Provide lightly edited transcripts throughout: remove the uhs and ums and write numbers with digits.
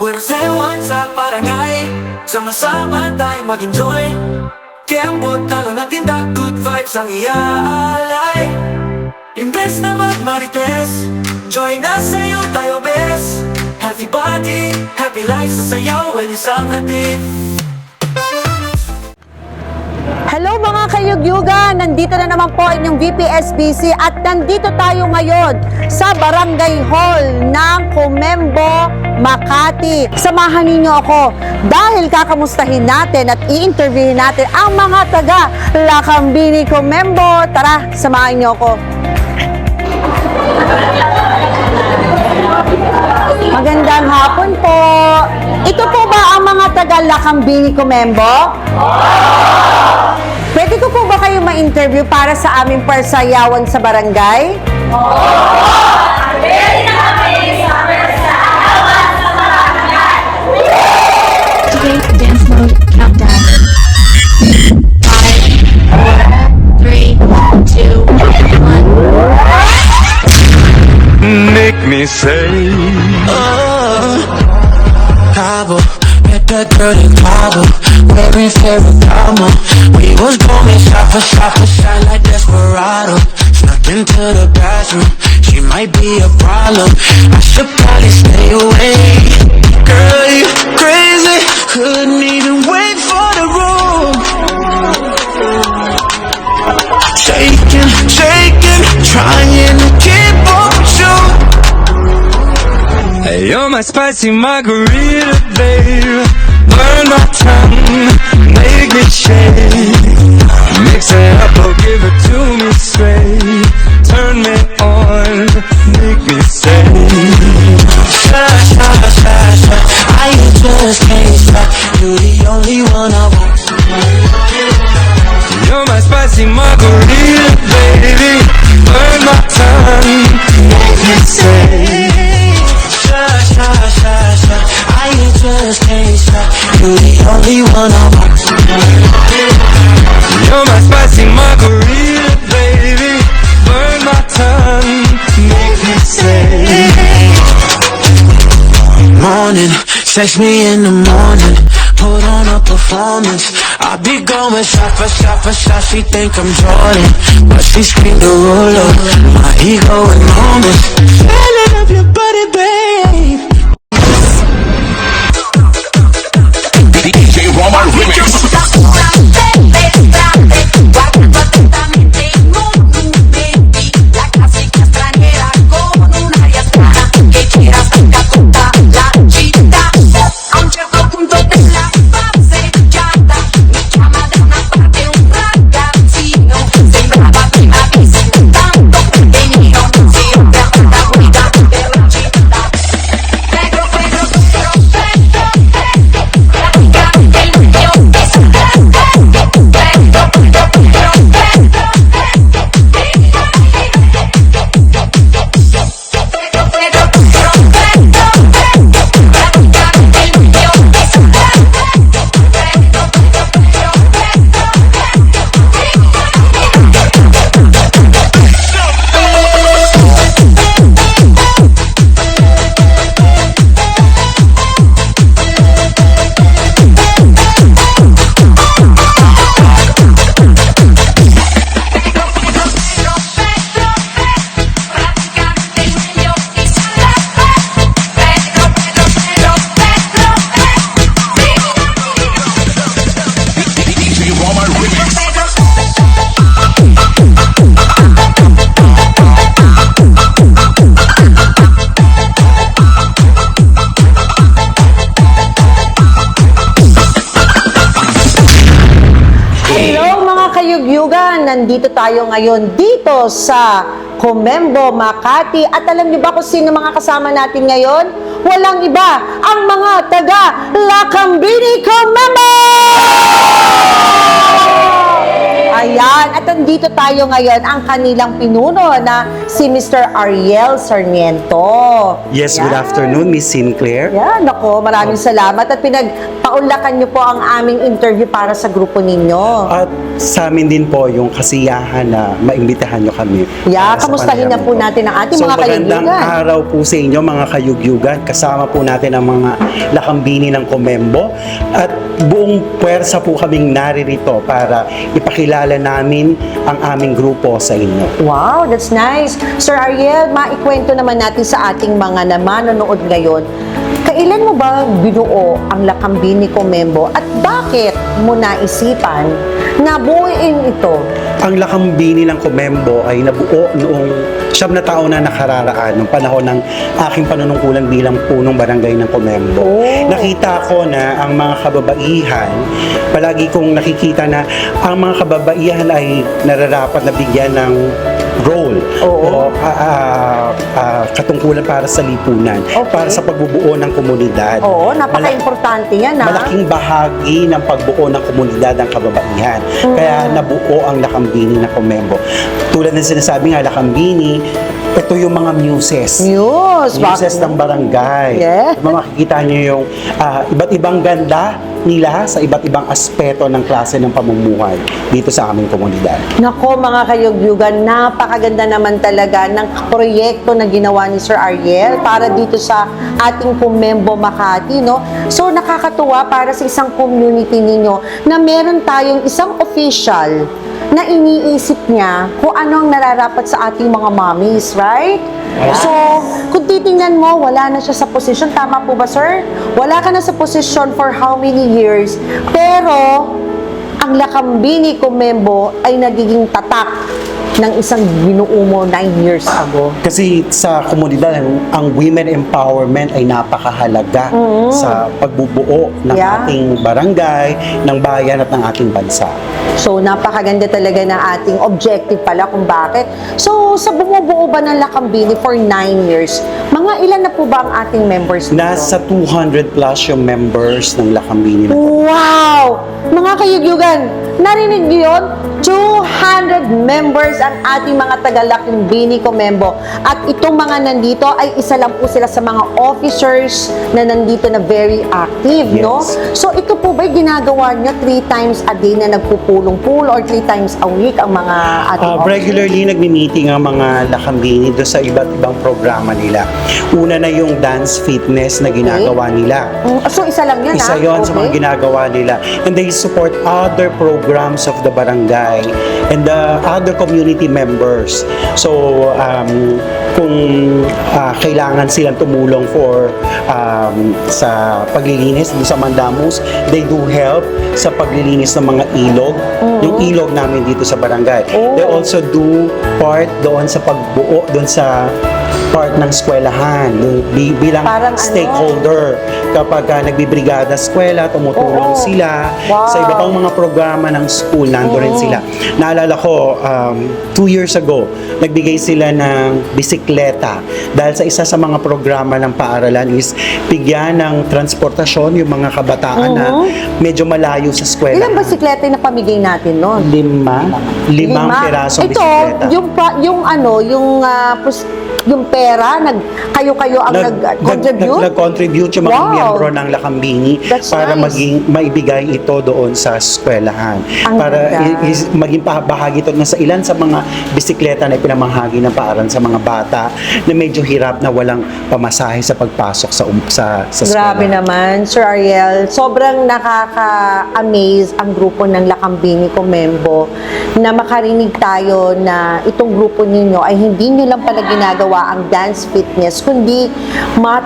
Pwersewan sa barangay, sama-sama tayo mag-enjoy. Kembot talo natin the good vibes ang iaalay. Imbes na magmarites, join us sa'yo tayo best. Healthy body, happy life sa sayaw, well isang hatid. Hello mga kayugyugan! Nandito na naman po inyong VPSBC at nandito tayo ngayon sa Barangay Hall ng Comembo, Makati. Samahan ninyo ako dahil kakamustahin natin at i-interviewin natin ang mga taga Lakambini Comembo. Tara, samahan niyo ako. Magandang hapon po. Ito po ba ang mga taga Lakambini Comembo? Pwede ko po ba kayo ma-interview para sa aming persayawan sa barangay? Ready na kami sa persayawan sa barangay! Activate dance mode countdown. 5, 4, 3, 2, 1. Make me say, Cabo, met that girl in Cabo, wearing Ferragamo. We was going shot for shot like Desperado. Snuck into the bathroom, she might be a problem. I should probably stay away. Girl, you crazy, couldn't even wait for the room. Shaking, shaking, trying to keep up with you. hey, you're my spicy margarita, babe. Burn my tongue, make me shake. Mix it up or give it to me straight. Turn me on, make me stay. Sha, sha, sha, sha, I just can't stop. You the only one I want. You're my spicy margarita, baby. Burn my tongue, make me stay. Sha, sha, sha, sha, I just can't stop. You the only one I want. You're my spicy margarita, baby. Burn my tongue, make me say. Morning, sex me in the morning. Put on a performance. I be going shot for shot for shot. She think I'm Jordan, but she screamed the ruler. My ego enormous. Feeling up your body, babe. DJ Roma Remix. A un certo punto della passeggiata mi chiama da una parte un ragazzino, sembrava prima visto tanto benino, si rompe la guida per la città. Pedro, Pedro, perfetto, pratica del mio destino. Pedro, DJ Roma Remix. Hello mga kayugyugan! Nandito tayo ngayon dito sa Comembo, Makati. At alam niyo ba kung sino mga kasama natin ngayon? Walang iba, ang mga taga Lakambini Comembo! Ayan, at nandito tayo ngayon ang kanilang pinuno na si Mr. Ariel Sarmiento. Yes, good Yan. afternoon, Miss Sinclair. Yan, ako, maraming salamat at pinagpaunlakan niyo po ang aming interview para sa grupo ninyo. At sa amin din po yung kasiyahan na maimbitahan nyo kami. Yeah, para sa kamustahin na panayam po natin ang ating so, mga magandang kayugyugan. araw po sa inyo mga kayugyugan. Kasama po natin ang mga lakambini ng Comembo at buong puwersa po kaming naririto para ipakilala namin ang aming grupo sa inyo. Wow, that's nice. Sir Ariel, maikwento naman natin sa ating mga manonood ngayon. Kailan mo ba binuo ang Lakambini Comembo at bakit mo naisipan na buuin ito? Ang lakambini ng Comembo ay nabuo noong 9 na taon na nakararaan, noong panahon ng aking panunungkulan bilang punong barangay ng Comembo. Oh. Nakita ko na ang mga kababaihan, palagi kong nakikita na ang mga kababaihan ay nararapat na bigyan ng role Oo. o katungkulan para sa lipunan, Okay. para sa pagbubuo ng komunidad. Oo, napaka-importante yan, ha? Malaking bahagi ng pagbuo ng komunidad ng kababaihan. Kaya nabuo ang Lakambini na Comembo. Tulad ng sinasabi nga, Lakambini, ito yung mga muses. News. Muses ng barangay. Yeah. Makikita nyo yung iba't ibang ganda nila sa iba't ibang aspeto ng klase ng pamumuhay dito sa aming komunidad. Nako mga kayugyugan, napakaganda naman talaga ng proyekto na ginawa ni Sir Ariel para dito sa ating Comembo Makati, no? So nakakatuwa para sa isang community ninyo na meron tayong isang official na iniisip niya kung ano ang nararapat sa ating mga mommies, right? So, kung titingnan mo, wala na siya sa posisyon. Tama po ba, sir? Wala ka na sa posisyon for how many years? Pero, ang Lakambini Comembo ay nagiging tatak ng isang binuo mo 9 years ago. Kasi sa komunidad, ang women empowerment ay napakahalaga sa pagbubuo ng Yeah. ating barangay, ng bayan at ng ating bansa. So, napakaganda talaga ng ating objective pala kung bakit. So, sa bumubuo ba ng Lakambini for 9 years, mga ilan na po ba ang ating members dito? Nasa 200 plus yung members ng Lakambini. Wow! Mga kayugyugan, narinig niyo yun? 200 members ang ating mga taga-Lakambini Comembo. At itong mga nandito ay isa lang po sila sa mga officers na nandito na very active, no? Yes. So ito po ba'y ginagawa niyo 3 times a day na nagpupulong-pulo or 3 times a week ang mga ating officers? Regularly nagmi-meeting ang mga Lakambini doon sa iba't ibang programa nila. Una na yung dance fitness na ginagawa nila. So isa lang yan, Isa yon sa mga ginagawa nila. And they support other programs of the barangay and the other community members. So, kung kailangan silang tumulong for sa paglilinis dun sa Mandamus, they do help sa paglilinis ng mga ilog. Yung ilog namin dito sa barangay. They also do part doon sa pagbuo doon sa part ng eskwelahan bilang Parang stakeholder kapag nagbibrigada sa eskwela, tumutulong Oo. sila Wow. sa iba pang mga programa ng school, nando rin sila. Naalala ko 2 years ago, nagbigay sila ng bisikleta dahil sa isa sa mga programa ng paaralan is bigyan ng transportasyon yung mga kabataan na medyo malayo sa eskwela. Ilang basikleta na pamigay natin noon? Limang pirasong Ito, bisikleta. yung pera, kayo-kayo ang nag-contribute? Nag-contribute yung mga Wow. miyembro ng Lakambini That's para nice. maibigay ito doon sa eskwelahan. Ang Para ganda. maging bahagi ito sa ilan sa mga bisikleta na ipinamahagi ng paaralan sa mga bata na medyo hirap na walang pamasahe sa pagpasok sa eskwela. Grabe naman, Sir Ariel. Sobrang nakaka-amaze ang grupo ng Lakambini Comembo na makarinig tayo na itong grupo ninyo ay hindi nyo lang pala ginagawa ang dance fitness, kundi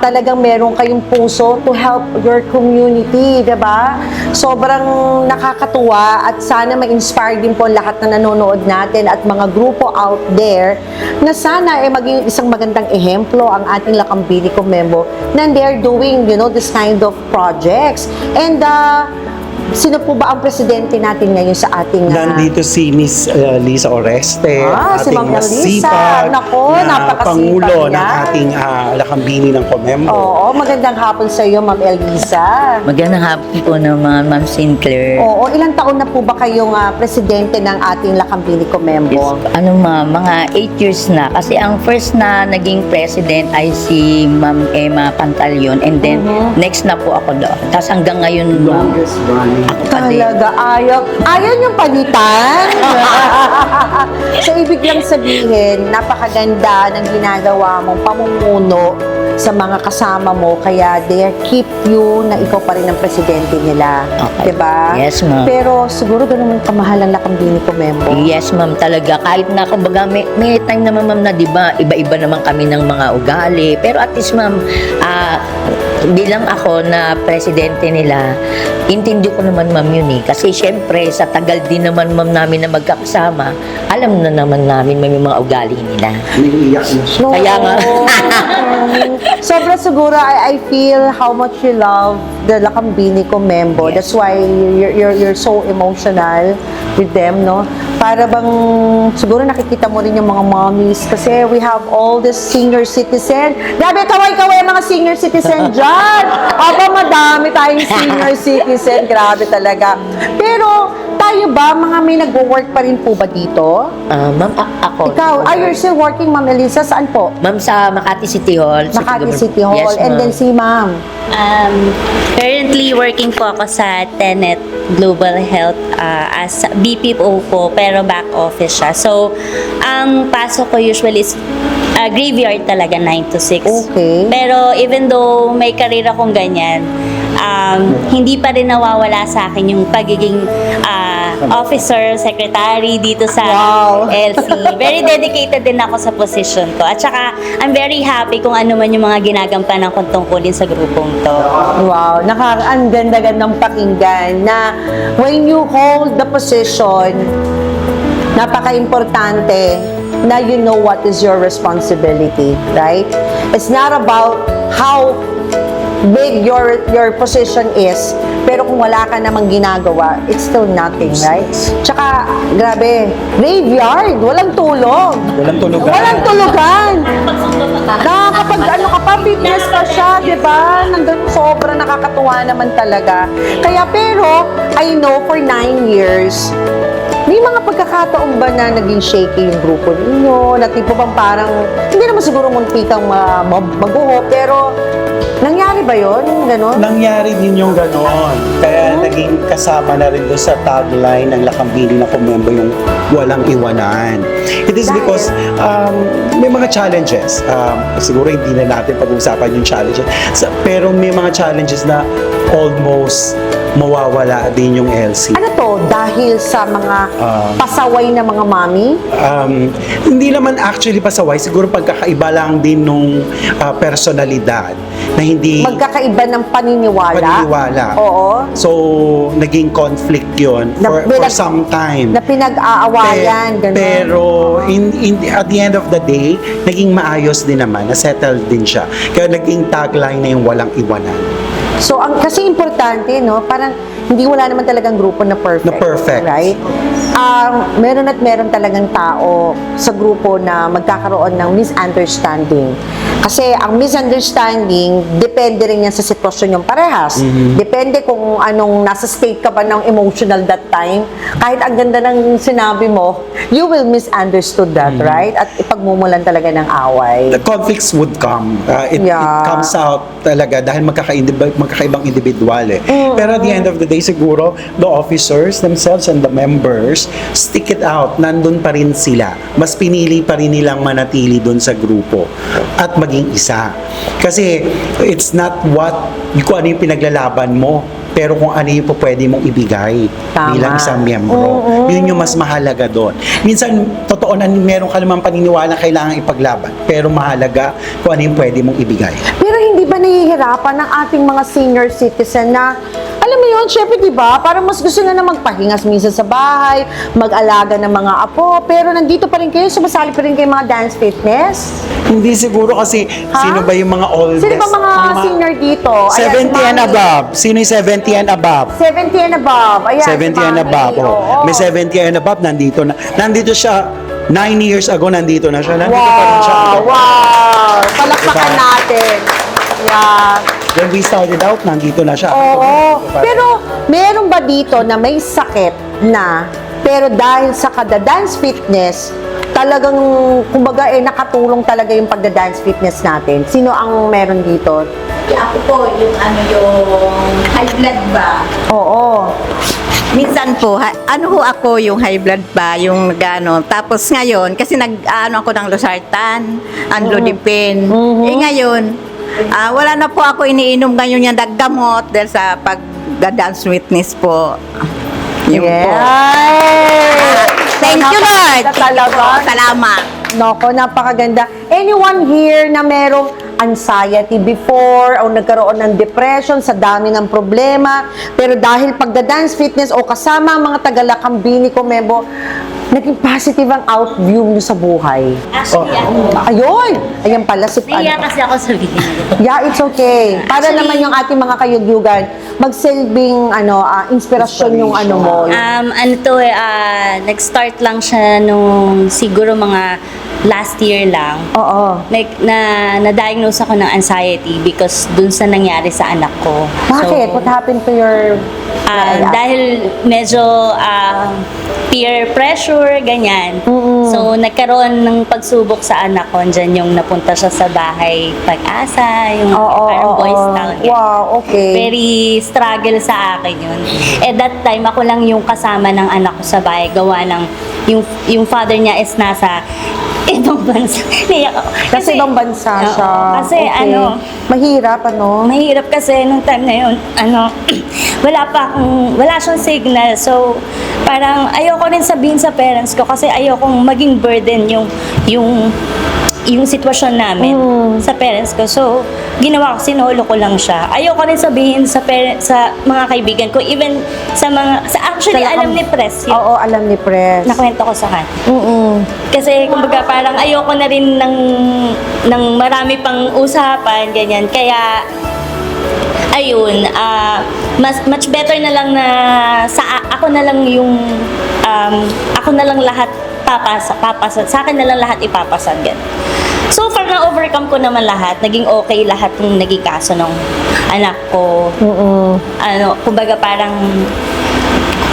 talagang meron kayong puso to help your community, diba? Sobrang nakakatuwa at sana ma-inspire din po lahat na nanonood natin at mga grupo out there na sana ay maging isang magandang ehemplo ang ating Lakambini Comembo na they're doing, this kind of projects. And Sino po ba ang presidente natin ngayon sa ating... Nandito si Miss Lisa Oreste, si ating Ma'am Elisa. masipag Nako, na napakasipag Pangulo ng yan. ating Lakambini ng Comembo. Oo, magandang hapon sa iyo, Ma'am Elisa. Magandang hapon po naman, Ma'am Sinclair. Oo, ilang taon na po ba kayong presidente ng ating Lakambini Comembo? Ano mga 8 years na. Kasi ang first na naging president ay si Ma'am Emma Pantaleon. And then, next na po ako doon. Tapos hanggang ngayon, Ma'am, Longest running. ako pa din. Talaga, ayaw yung palitan. So, ibig lang sabihin, napakaganda ng ginagawa mong pamumuno sa mga kasama mo, kaya they keep you na ikaw pa rin ang presidente nila. Okay. Diba? Yes, ma'am. Pero siguro ganun mong kamahal ang Lakambini Comembo. Yes, ma'am, talaga. Kahit na, kumbaga, may time naman, ma'am, na diba, iba-iba naman kami ng mga ugali. Pero at least, ma'am, bilang ako na presidente nila, intindi ko naman, ma'am, yun eh. Kasi syempre, sa tagal din naman, ma'am, namin na magkakasama, alam na naman namin may mga ugali nila. Naiiyak na siya. Kaya nga. Sobra siguro, I feel how much you love the Lakambini Comembo. Yes. That's why you're so emotional with them, no? Para bang, siguro nakikita mo rin yung mga mommies kasi we have all the senior citizen. Grabe, kaway-kaway mga senior citizen dyan! Aba, madami tayong senior citizen. Grabe talaga. Pero, tayo ba, mga may nagwo-work pa rin po ba dito? Ma'am, ako. Ikaw, you're still working, Ma'am Elisa? Saan po? Ma'am, sa Makati City Hall. Makati City Hall. Yes, And ma'am. then si Ma'am. Currently working po ako sa Tenet Global Health as BPO po, pero back office siya. So, ang pasok ko usually is graveyard talaga, 9 to 6. Okay. Pero even though may career akong ganyan, hindi pa rin nawawala sa akin yung pagiging officer, secretary dito sa Wow. LC. Very dedicated din ako sa position ko. At saka, I'm very happy kung ano man yung mga ginagampanan kong tungkulin sa grupong to. Wow, ang ganda-gandang pakinggan na when you hold the position, napaka-importante na you know what is your responsibility, right? It's not about how big your position is, pero kung wala ka namang ginagawa, it's still nothing, right? Tsaka, grabe, graveyard, walang tulog. Walang tulugan. Walang tulugan. Nakakapag ano ka pa, fitness pa siya, di ba? Nandun, sobra nakakatuwa naman talaga. Kaya pero, I know for 9 years, may mga pagkakataon ba na naging shaky yung grupo ninyo? Na tipo bang parang, hindi naman siguro munti kang maguho, pero nangyari ba yun? Ganon? Nangyari din yung ganon. Kaya naging kasama na rin doon sa tagline ng Lakambini na Comembo yung walang iwanan. It is because may mga challenges. Siguro hindi na natin pag-uusapan yung challenges. Pero may mga challenges na almost mawawala din yung LC. Ano to? Dahil sa mga pasaway na mga mami? Hindi naman actually pasaway. Siguro pagkakaiba lang din nung personalidad na hindi Magkakaiba ng paniniwala? paniniwala. Oo. So, naging conflict yun for some time. Na pinag-aawayan, gano'n. Pero at the end of the day, naging maayos din naman, na-settled din siya. Kaya naging tagline na yung walang iwanan. So, kasi importante, no? Parang hindi wala naman talagang grupo na perfect. Na perfect. Right? Meron at meron talagang tao sa grupo na magkakaroon ng misunderstanding. Kasi ang misunderstanding, depende rin yan sa sitwasyon yung parehas. Depende kung anong nasa state ka ba ng emotional that time. Kahit ang ganda ng sinabi mo, you will misunderstood that, right? At ipagmumulan talaga ng away. The conflicts would come. It comes out talaga dahil magkakaibang individual eh. Pero at the end of the day, siguro, the officers themselves and the members stick it out. Nandun pa rin sila. Mas pinili pa rin nilang manatili dun sa grupo at maging isa. Kasi it's not kung ano yung pinaglalaban mo, pero kung ano yung pwede mong ibigay bilang isang miyembro. Yun yung mas mahalaga doon. Minsan, totoo na meron ka namang paniniwala kailangan ipaglaban, pero mahalaga kung ano yung pwede mong ibigay. Pero hindi ba nahihirapan ng ating mga senior citizen na, alam mo ngayon, syempre, di ba, parang mas gusto na magpahingas minsan sa bahay, mag-alaga ng mga apo, pero nandito pa rin kayo, sumasali pa rin kayo mga dance fitness? Hindi siguro kasi sino ba yung mga oldest? Sino ba mga senior dito? Ayan, 70 si and Mami. above. Sino yung 70 and above? 70 and above. Ayan, 70 si and Mami. above. Oh. Oo. May 70 and above, nandito na. Nandito siya, 9 years ago, nandito na siya. Nandito pa rin siya. Wow! Palakpakan Diba? natin. Yeah. When we started out, nandito na siya. Oo. Pero, meron ba dito na may sakit na, pero dahil sa kada-dance fitness, talagang, kumbaga, nakatulong talaga yung pagda-dance fitness natin? Sino ang meron dito? Ako po, yung high blood ba? Oo. Minsan po, ho ako yung high blood ba, yung gano'n. Tapos ngayon, kasi ako ng losartan, anlodipin. Eh ngayon, wala na po ako iniinom ngayon yung daggamot dahil sa pag-dance witness po. Yun po. Thank you, Lord. Talaga. Salamat. Nako, napakaganda. Anyone here na merong anxiety before o nagkaroon ng depression sa dami ng problema, pero dahil pagda-dance fitness o kasama ang mga tagalakambini ko, Mebo, naging positive ang outview nyo sa buhay? Actually, Ayun! Ayan pala si Naiya kasi ako sa video. Yeah, it's okay. Para Actually, naman yung ating mga kayugyugan, magsilbing inspirasyon yung mo. Nag-start lang siya nung siguro mga last year lang. Oo. Na-diagnose ako ng anxiety because dun sa nangyari sa anak ko. Bakit? What happened to your... Dahil medyo peer pressure, ganyan. So, nagkaroon ng pagsubok sa anak ko. Diyan yung napunta siya sa bahay Pag-asa, yung parang boys town. ganyan. Wow, okay. Very struggle sa akin yun. At that time, ako lang yung kasama ng anak ko sa bahay. Gawa ng, yung father niya is nasa ibang bansa. Kasi ibang bansa Oo, siya. kasi Okay. mahirap kasi nung time na yun, wala siyang signal. So, parang ayoko rin sabihin sa parents ko kasi ayokong maging burden yung sitwasyon namin sa parents ko. So, ginawa ko, sinolo ko lang siya. Ayoko rin sabihin sa mga kaibigan ko, even actually, alam ni Press yun. Oo, alam ni Press. Nakwento ko sa kanya. Kasi, kumbaga, parang ayoko na rin ng marami pang usapan, ganyan. Kaya, ayun, much better na lang na ako na lang lahat papasa. Sa akin na lang lahat ipapasa. So far, na-overcome ko naman lahat. Naging okay lahat ng naging kaso ng anak ko.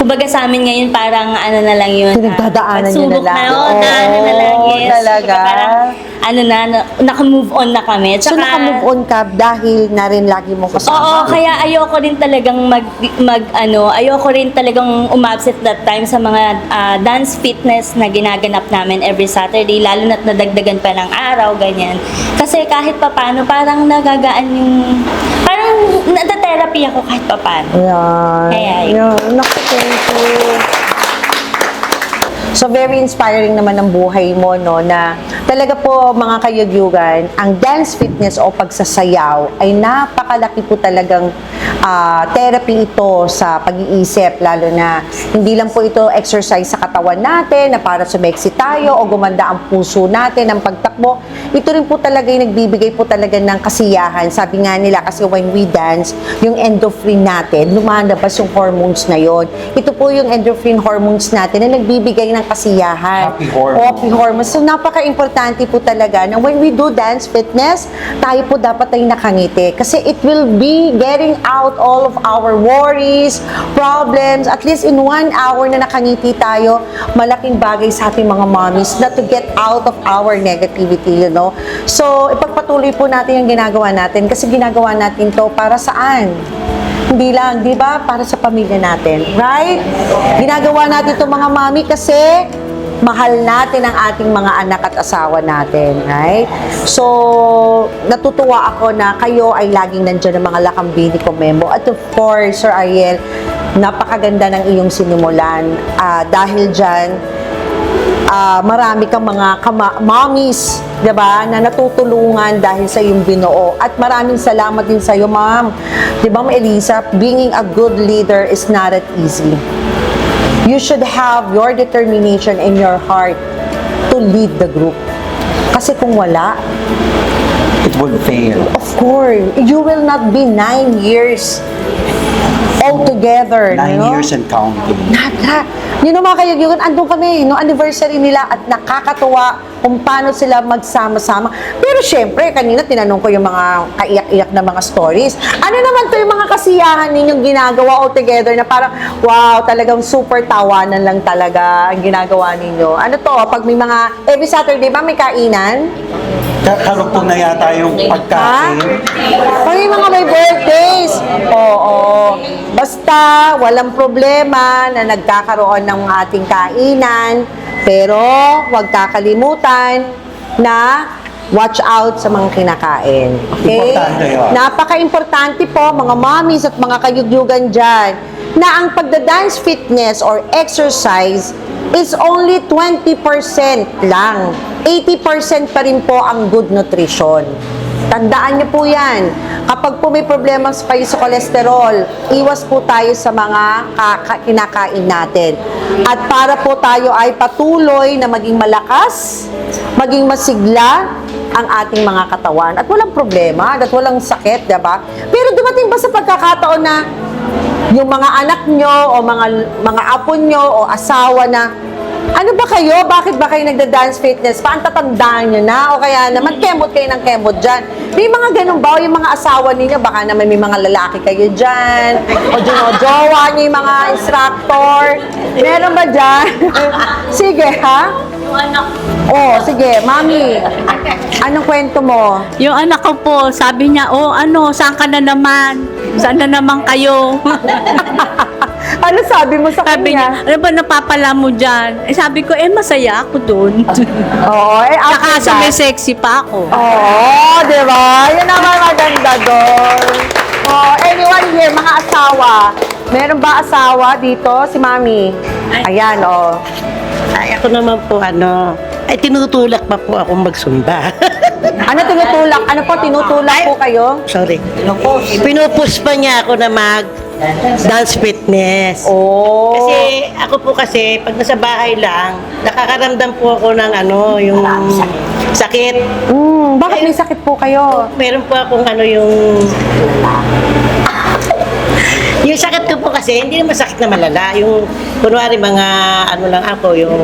Kumbaga sa amin ngayon parang na lang yun. Pinagdadaanan nyo na pagsubok lang. na lang, yes. Talaga. Kumbaga parang, naka-move on na kami. So, naka-move on ka dahil na rin lagi mong kasama? Oo, kaya ayoko rin talagang ayoko rin talagang umabsent that time sa mga dance fitness na ginaganap namin every Saturday, lalo na't nadagdagan pa ng araw, ganyan. Kasi kahit papano, parang nagagaan parang nada-therapy ako kahit papano. Yan. Kaya Naku, thank you. So, very inspiring naman ang buhay mo, no, na talaga po, mga kayugyugan, ang dance fitness o pagsasayaw ay napakalaki po talagang therapy ito sa pag-iisip, lalo na hindi lang po ito exercise sa katawan natin na para sumeksi tayo o gumanda ang puso natin, ang pagtakbo. Ito rin po talaga yung nagbibigay po talaga ng kasiyahan. Sabi nga nila, kasi when we dance, yung endorphin natin, lumalabas yung hormones na yon. Ito po yung endorphin hormones natin na nagbibigay ng kasiyahan. Happy hormones. So, napaka-importante po talaga na when we do dance fitness, tayo po dapat ay nakangiti. Kasi it will be getting out all of our worries, problems. At least in 1 hour na nakangiti tayo, malaking bagay sa ating mga mommies na to get out of our negativity, you know. So, ipagpatuloy po natin yung ginagawa natin kasi ginagawa natin to para saan? Hindi lang, di ba? Para sa pamilya natin. Right? Ginagawa natin to mga mami kasi mahal natin ang ating mga anak at asawa natin. Right? So, natutuwa ako na kayo ay laging nandiyan ng mga lakambini ko, Memo. At of course, Sir Ariel, napakaganda ng iyong sinimulan. Dahil dyan, marami kang mga mommies 'Diba? Na natutulungan dahil sa iyong binuo. At maraming salamat din sa iyo, ma'am. 'Di ba, Ma'am Elisa, being a good leader is not that easy. You should have your determination in your heart to lead the group. Kasi kung wala, It will fail. of course, you will not be 9 years all together. 9 no? years and counting. Nada. Yun know, mga kayugyugan, andun kami, no anniversary nila at nakakatuwa kung paano sila magsama-sama. Pero syempre, kanina tinanong ko yung mga kaiyak-iyak na mga stories. Ano naman to yung mga kasiyahan ninyong ginagawa all together na parang, wow, talagang super tawanan lang talaga ang ginagawa ninyo. Ano to, pag may mga, every Saturday ba may kainan? Karugtong na yata yung pagkain. Pag yung mga may birthdays, oo. Basta, walang problema na nagkakaroon ng ating kainan. Pero, huwag kakalimutan na watch out sa mga kinakain. Okay? Importante yun. Napaka-importante po, mga mommies at mga kayugyugan dyan, na ang pagda-dance fitness or exercise is only 20% lang. 80% pa rin po ang good nutrition. Tandaan niyo po yan. Kapag po may problema kayo sa cholesterol, iwas po tayo sa mga kinakain natin. At para po tayo ay patuloy na maging malakas, maging masigla ang ating mga katawan. At walang problema, at walang sakit, diba? Pero dumating ba sa pagkakataon na yung mga anak nyo o mga apo nyo o asawa na, ano ba kayo? Bakit ba kayo nagda-dance fitness? Paan tatandaan nyo na? O kaya naman, kemot kayo ng kemot dyan. May mga ganun ba? O yung mga asawa ninyo, baka naman may mga lalaki kayo dyan. O jowa nyo yung mga instructor. Meron ba dyan? Sige, ha? Yung anak Oh, sige, mami. Anong kwento mo? Yung anak ko po, sabi niya, oh ano, saan ka na naman? Saan na naman kayo? Ano sabi mo sa Sabi kanya? niya, ano ba napapala mo dyan? Eh sabi ko, masaya ako doon. Oo, Saka after sa may that, sexy pa ako. oo, di ba? Yun naman maganda doon. Oh, anyone here, mga asawa. Meron ba asawa dito? Si mami. Ayan, oh. Ay, ako naman po, tinutulak pa po akong magsumba. Ano tinutulak? Ano po, tinutulak po kayo? Sorry. Pinupus pa niya ako na dance fitness. Oh. Kasi, ako po kasi, pag nasa bahay lang, nakakaramdam po ako ng yung sakit. Bakit may sakit po kayo? Meron po akong yung sakit ko po kasi, hindi naman sakit na malala. Yung, kunwari, mga lang ako, yung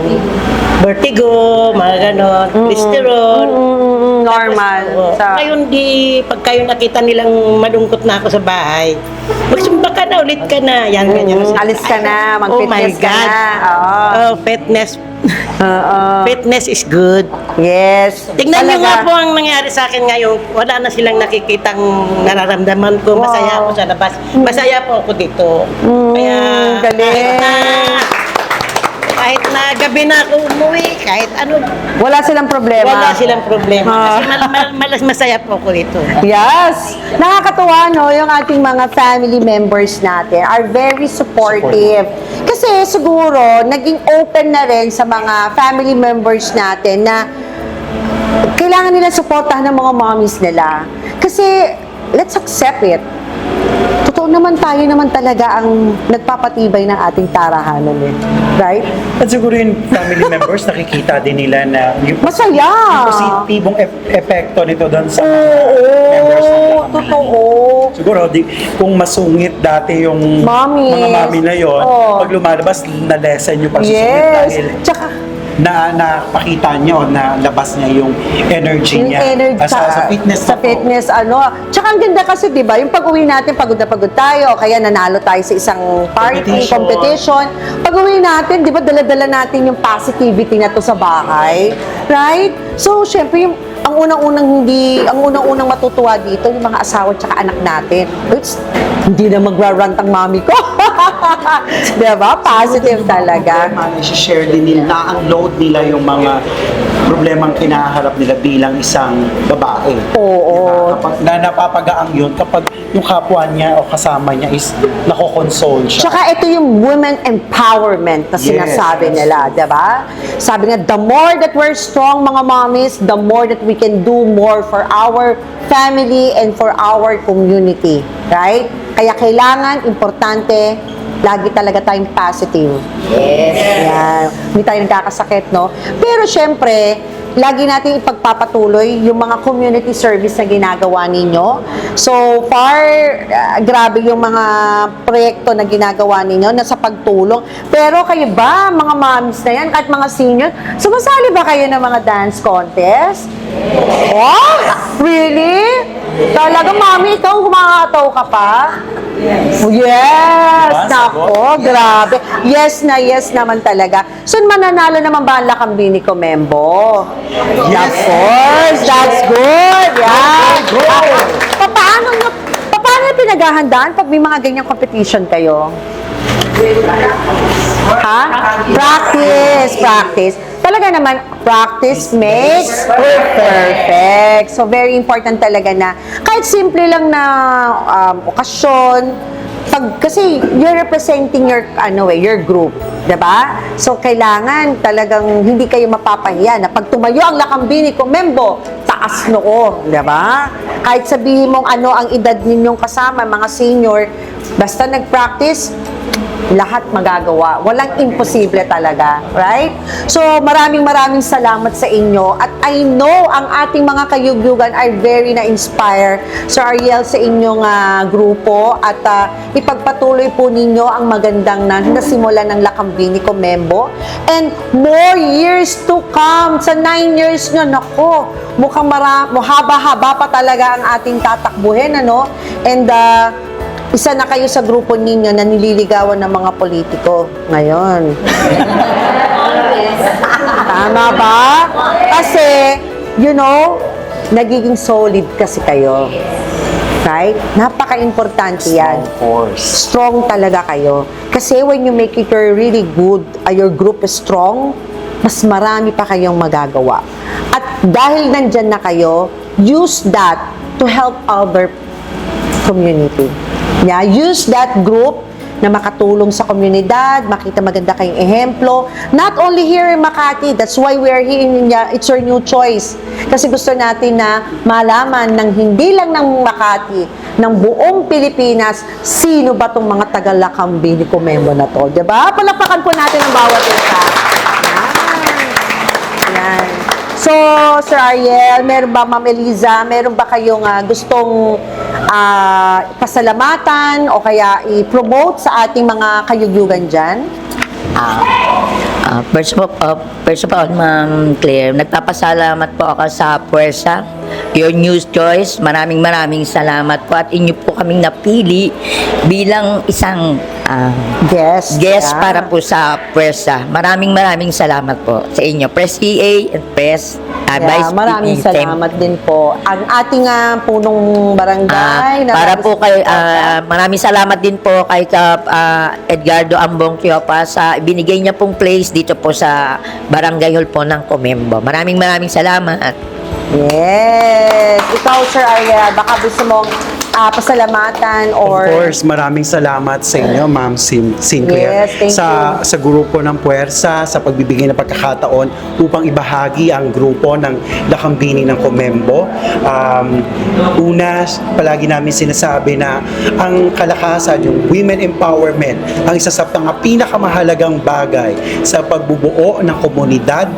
vertigo, mga ganon, cholesterol. Normal. Ngayon, pag kayo nakita nilang malungkot na ako sa bahay, magsumba ka na, ulit ka na. Yan, ganyan. Alis ka na, Oh my mag-fitness ka God. na. Oo. Oh, fitness is good. Yes. Tignan niyo nga Talaga. po ang nangyari sa akin ngayon. Wala na silang nakikitang nararamdaman ko. Masaya ako sa labas. Masaya po ako dito. Kaya galing. kahit na gabi na ako umuwi, kahit ano, Wala silang problema. wala silang problema. Ah. Kasi masaya po ako dito. Yes. Nakakatuwa, no? Yung ating mga family members natin are very supportive. Kasi siguro, naging open na rin sa mga family members natin na kailangan nila suportahan ng mga mommies nila. Kasi, let's accept it. Totoo naman tayo naman talaga ang nagpapatibay ng ating tarahanan eh. Right? At siguro yung family members, nakikita din nila na yung Masaya! yung positibong epekto nito doon sa members Oo, nila. totoo. Siguro, kung masungit dati yung Mommies. mga mami na yon, Oo. pag lumalabas, na-lessen yung pagsusungit Yes. dahil Tsaka, napakita nyo na labas niya yung energy yung niya energy sa fitness sa na po. fitness Tsaka ang ganda kasi 'di ba, yung pag-uwi natin pagod na pagod tayo, o kaya nanalo tayo sa isang party, competition. Pag-uwi natin, 'di ba, dala-dala natin yung positivity na to sa bahay. Right? So, syempre yung ang unang-unang matutuwa dito yung mga asawa at anak natin. Oops, hindi na magrarant ang mami ko. 'Di ba? Positive talaga. I-share din nila, na-unload nila yung mga problemang kinaharap nila bilang isang babae. Oo. Kapag napapagaang yun kapag yung kapwa niya o kasama niya is nako-console siya. Tsaka ito yung women empowerment na Yes, sinasabi that's nila, di ba? Sabi nga, the more that we're strong mga mommies, the more that we can do more for our family and for our community. Right? Kaya kailangan, importante, lagi talaga tayong positive. Yes. Yan. Hindi tayo nagkakasakit, no? Pero syempre, lagi natin ipagpapatuloy yung mga community service na ginagawa ninyo. So far, grabe yung mga proyekto na ginagawa ninyo na sa pagtulong. Pero kayo ba, mga moms na yan, at mga senior, sumasali ba kayo ng mga dance contest? Oh, really? Talaga, mami, ikaw kumakataw ka pa? Yes. Nako, grabe. Yes naman talaga. So, mananalo naman ba ang Lakambini Komembo? Of course, that's good. Yeah. Paano pinaghahandaan pag may mga ganyang competition kayo? Ha? Practice. Talaga naman, practice makes perfect. So, very important talaga na kahit simple lang na okasyon, kasi you're representing your group, 'di ba? So, kailangan talagang hindi kayo mapapahiya na pag tumayo ang Lakambini Komembo, taas noo, 'di ba? Kahit sabihin mong ano ang edad ninyong kasama, mga senior, basta nag-practice, lahat magagawa. Walang imposible talaga. Right? So, maraming salamat sa inyo. At I know ang ating mga kayugyugan are very na-inspire sa Ariel sa inyong grupo at ipagpatuloy po ninyo ang magandang nasimula ng Lakambini Komembo. And more years to come. Sa 9 years nyo, nako, mukhang haba-haba pa talaga ang ating tatakbuhin, ano? And, isa na kayo sa grupo ninyo na nililigawan ng mga politiko ngayon. Tama ba? Kasi, nagiging solid kasi kayo. Right? Napaka-importante yan. Strong talaga kayo. Kasi when you make it really good, your group is strong, mas marami pa kayong magagawa. At dahil nandyan na kayo, use that to help other community. Yeah, use that group na makatulong sa komunidad, makita maganda kayong ehemplo. Not only here in Makati, that's why we are here in It's Your New Choice. Kasi gusto natin na malaman ng hindi lang ng Makati, ng buong Pilipinas, sino ba tong mga taga-Lakambini Komembo na to. Diba? Palakpakan po natin ang bawat isa. Yan. So, Sir Ariel, meron ba, Ma'am Eliza, meron ba kayong gustong pasalamatan o kaya i-promote sa ating mga kayugyugan dyan? First of all, Ma'am Claire, nagpapasalamat po ako sa Puwersa, Your News Choice. Maraming salamat po at inyo po kaming napili bilang isang guest para po sa Puwersa. Maraming salamat po sa inyo, Press EA and Press Vice maraming salamat din po. Ang ating punong barangay. Para po kay maraming salamat din po kay Edgardo Ambong Tiopa sa binigay niya pong place dito po sa Barangay Hall po ng Komembo. Maraming salamat. Yes. Ikaw, Sir Ariel, baka gusto mong pasalamatan or... Of course, maraming salamat sa inyo, Ma'am Sinclair. Yes, thank sa grupo ng Puwersa, sa pagbibigay ng pagkakataon upang ibahagi ang grupo ng Lakambini ng Komembo. Una, palagi namin sinasabi na ang kalakasan, yung women empowerment, ang isa sa pinakamahalagang bagay sa pagbubuo ng komunidad,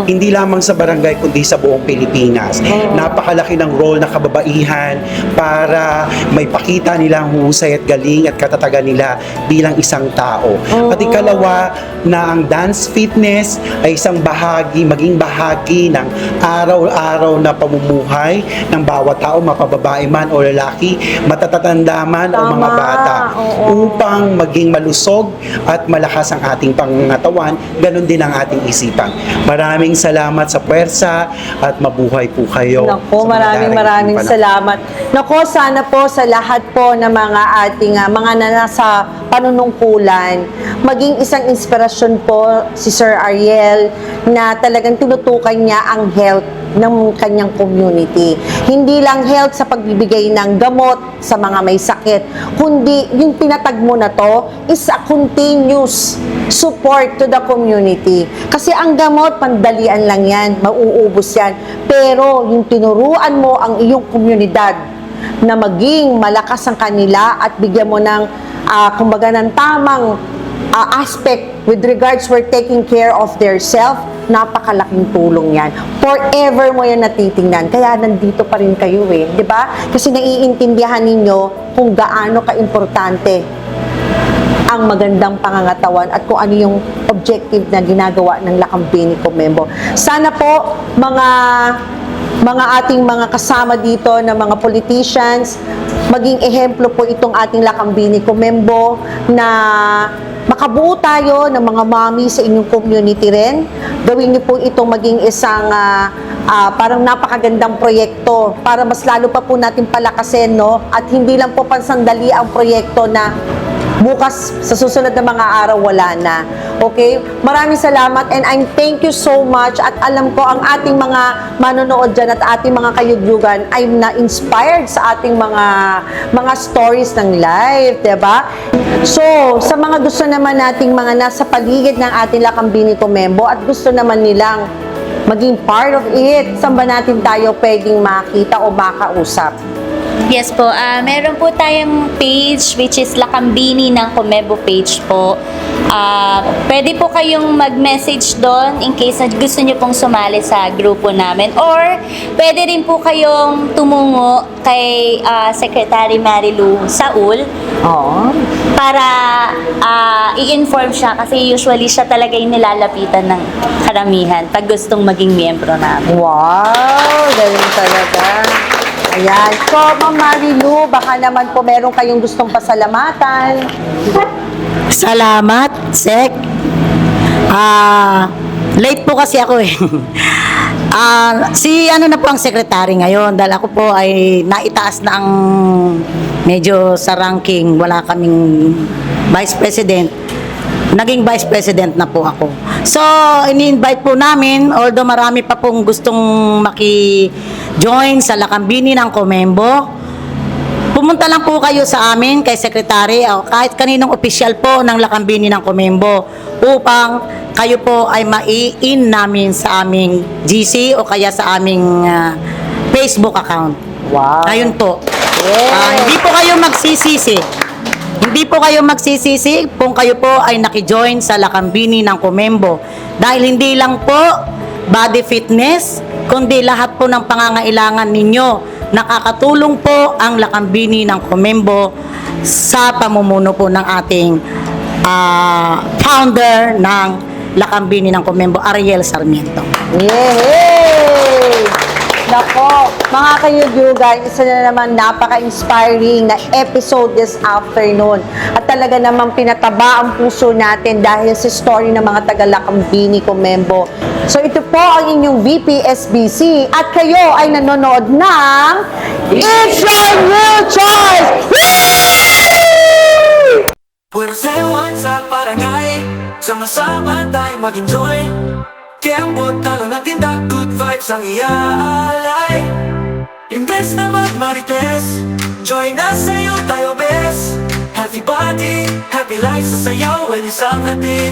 hindi lamang sa barangay kundi sa buong Pilipinas. Napakalaki ng role ng kababaihan para may pakita nila ang husay at galing at katatagan nila bilang isang tao. At ikalawa, na ang dance fitness ay isang maging bahagi ng araw-araw na pamumuhay ng bawat tao, mapababae man o lalaki, matatatanda man o mga bata, upang maging malusog at malakas ang ating pangangatawan, ganun din ang ating isipan. Maraming salamat sa Puwersa at mabuhay po kayo. Nako, sa mga maraming darating panahon. salamat. Nako, sana po po sa lahat po ng mga ating mga nasa panunungkulan, maging isang inspirasyon po si Sir Ariel na talagang tinutukan niya ang health ng kanyang community. Hindi lang health sa pagbibigay ng gamot sa mga may sakit, kundi yung tinatag mo na to is a continuous support to the community. Kasi ang gamot, pandalian lang yan, mauubos yan. Pero yung tinuruan mo ang iyong komunidad na maging malakas ang kanila at bigyan mo ng, kumbaga ng tamang aspect with regards for taking care of their self, napakalaking tulong yan. Forever mo yan natitingnan. Kaya nandito pa rin kayo di ba? Kasi naiintindihan ninyo kung gaano ka-importante ang magandang pangangatawan at kung ano yung objective na ginagawa ng Lakambini Comembo. Sana po mga ating mga kasama dito na mga politicians, maging ehemplo po itong ating Lakambini Comembo na makabuo tayo ng mga mommy sa inyong community rin. Gawin niyo po itong maging isang parang napakagandang proyekto para mas lalo pa po natin palakasin, no? At hindi lang po pansandali ang proyekto na bukas sa susunod na mga araw wala na. Okay? Maraming salamat and thank you so much at alam ko ang ating mga manonood dyan at ating mga kayugyugan ay na-inspired sa ating mga stories ng life, diba? So, sa mga gusto naman nating mga nasa paligid ng ating Lakambini Comembo at gusto naman nilang maging part of it, saan ba natin tayo pwedeng makita o makausap? Yes po, meron po tayong page which is Lakambini ng Comembo page po. Pwede po kayong mag-message doon in case na gusto nyo pong sumali sa grupo namin. Or pwede rin po kayong tumungo kay Secretary Marilu Saul para i-inform siya kasi usually siya talaga yung nilalapitan ng karamihan pag gustong maging miyembro namin. Wow! Galing talaga. Ayan. So, Ma'am Marilu, baka naman po meron kayong gustong pasalamatan. Salamat, Sek. Late po kasi ako si ano na po ang secretary ngayon dahil ako po ay naitaas na ang medyo sa ranking, wala kaming vice president. Naging vice president na po ako. So, ini-invite po namin, although marami pa pong gustong maki-join sa Lakambini ng Comembo, pumunta lang po kayo sa amin, kay Secretary, o kahit kaninong opisyal po ng Lakambini ng Comembo, upang kayo po ay mai-in namin sa aming GC o kaya sa aming Facebook account. Wow. Ayun po. Yes. Hindi po kayo magsisisi. Hindi po kayo magsisisi kung kayo po ay nakijoin sa Lakambini ng Comembo. Dahil hindi lang po body fitness, kundi lahat po ng pangangailangan ninyo. Nakakatulong po ang Lakambini ng Comembo sa pamumuno po ng ating founder ng Lakambini ng Comembo, Ariel Sarmiento. Yay! Nako, mga kayugyugan, isa na naman napaka-inspiring na episode this afternoon. At talaga namang pinataba ang puso natin dahil sa story ng mga taga-Lakambini Comembo. So ito po ang inyong VPSBC at kayo ay nanonood ng It's Your New Choice! Pwersewan sa barangay, sama-sama tayo mag-enjoy. Kembot talo ng tindak, good vibes ang iaalay. Imbes na magmarites, join us sa'yo tayo best. Healthy body, happy life sa sayaw, well isang natin.